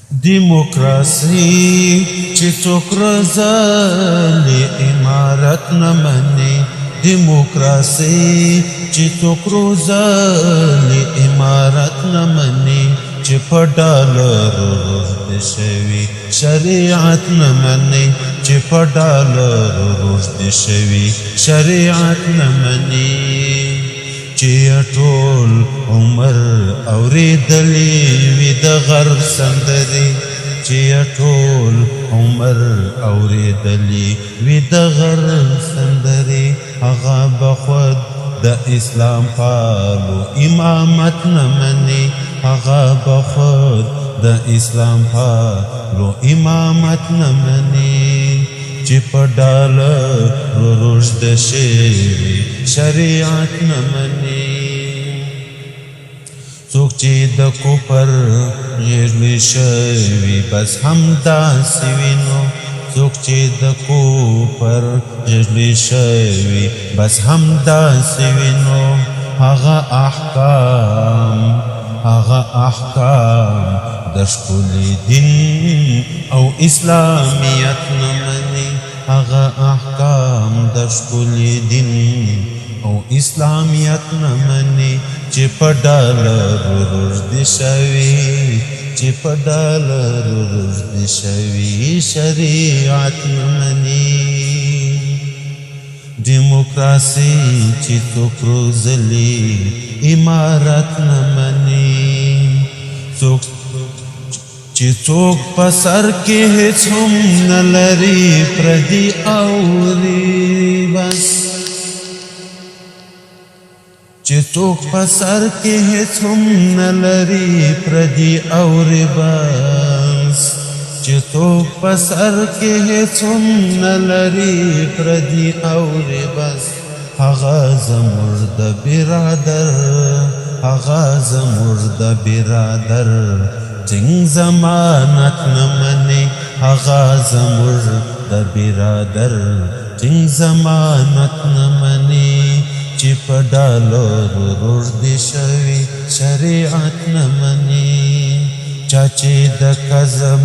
دیموکراسي چې څوک روزلې امارت نه مني دیموکراسي چې څوک روزلې امارت نه مني چې په ډالر روزد شوي شریعت نه مني چې په ډالر روزد شوي شریعت نه مني چې ټول عمر اورېدلې وي د غرب سندرې چې ټول عمر اورېدلې وي د غرب سندرې هغه به خود د اسلام پالو امامت نه مني هغه به خود د اسلام پالو امامت نه مني چې په ډالر روزد شوي شریعت نه مني څوک چې د کفر غیرلې شوي بس همداسې وینو څوک چې د کفر غیرلې شوي بس همداسې وینو هغه احکام د ښکلي دین او اسلامیت نه مني هغه احکام د ښکلي دین او اسلامیت نه مني چې په ډالر روزد شوي چې په ډالر روزد شوي شریعت نه مني دیموکراسي چې څوک روزلې امارت نه مني چې څوک په سر کې هیڅ هم نه لري پردي اوري بس چې څوک په سر کې هیڅ هم نه لري پردي اوري بس چې څوک په سر کې هیڅ هم نه لري پردي اوري بس هغه زموږ د برادر هغه زموږ د برادر ټینګ ضمانت نه مني هغه زموږ د برادر ټینګ ضمانت نه مني چې په ډالر روزد شوي شریعت نه مني چا چې د کذب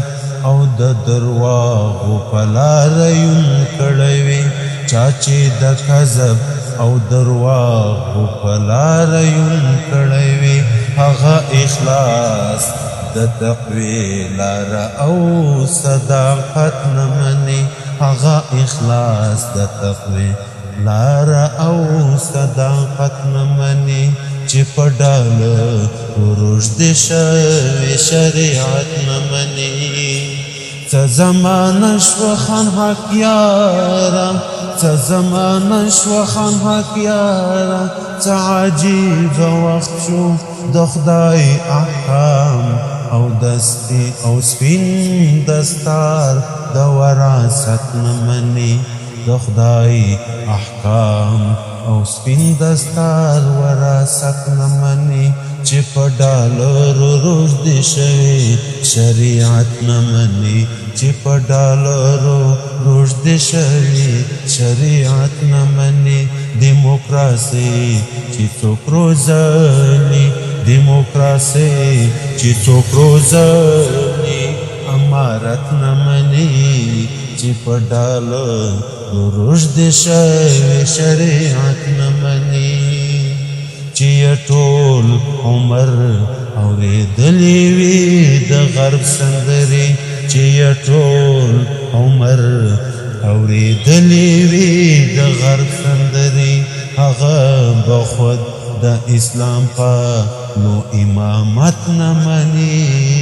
او د درواغو په لاره یون کړی وي چا چې د کذب او درواغو په لاره یون کړی وي هغه اخلاص د تقوی لاره او صداقت نه مني هغه اخلاص د تقوی لاره او صداقت نه مني چې په ډالر روزد شوي شریعت نه مني څه زمانه شوه خان حق یاره څه زمانه شوه خان حق یاره څه عجیبه وخت شو د خدای احکام او دستی او سپین دستار د وراثت نه مني د خدای احکام او سپین دستار وراثت نه مني چې په ډالر روزد شوي شریعت نه مني چې په ډالر روزد شوي شریعت نه مني دیموکراسي چې څوک روزلي دیموکراسي چې څوک روزلي امارت نه مني چې په ډالر روزد شوي شریعت نه مني چې ټول عمر اورېدلې وي د غرب سندرې چې ټول عمر اورېدلې وي د غرب سندرې هغه به خود د اسلام پالو امامت نه مني